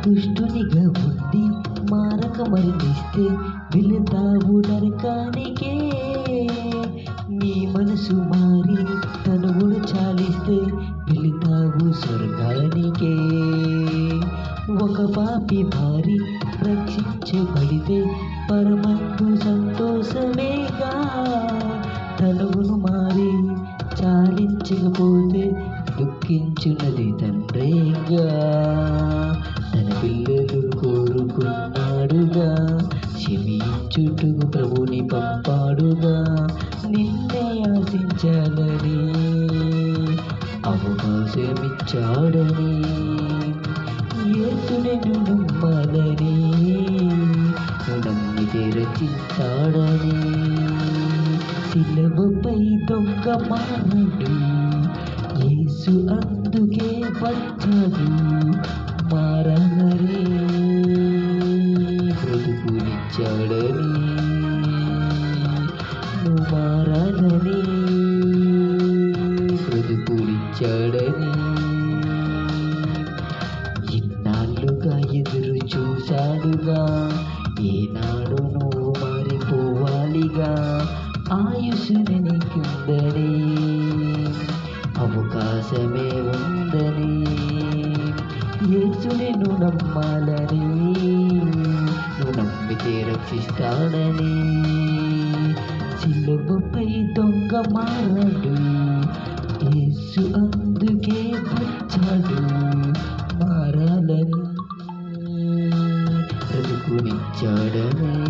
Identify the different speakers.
Speaker 1: దుష్టునిగా ఉండి మారక మరణిస్తే వెళతావు నరకానికే. నీ మనసు మారి తనువును చాలిస్తే వెళతావు స్వర్గానికే. ఒక పాపి మారి రక్షించబడితే పరమందు సంతోషమేగా. తనువును మారి చాలించకపోతే దుఃఖించున్నది తండ్రేగా. తన పిల్లలు కోరుకున్నాడుగా, క్షమించుటకు ప్రభుని పంపాడుగా. నిన్నే ఆశించాలని అవకాశమిచ్చాడని, యేసుని నమ్మాలని నమ్మితే రక్షిస్తాడని. శిలువపై దొంగ మారడు, యేసు అందుకే వచ్చాడు. మారాలనే బ్రతుకునిచ్చాడని, నువ్వు మారాలని బ్రతుకునిచ్చాడని. ఇన్నాళ్ళుగా ఎదురు చూశాడుగా, ఏనాడు నువ్వు మారిపోవాలిగా. ఆయుష్ని నీకుందని, అవకాశమే ఉందని, యేసుని నువ్వు నమ్మాలని, నువ్వు నమ్మితే రక్షిస్తాడని. శిలువపై దొంగ మారాడు, యేసు అందుకే వచ్చాడు. మారాలని బ్రతుకునిచ్చాడని.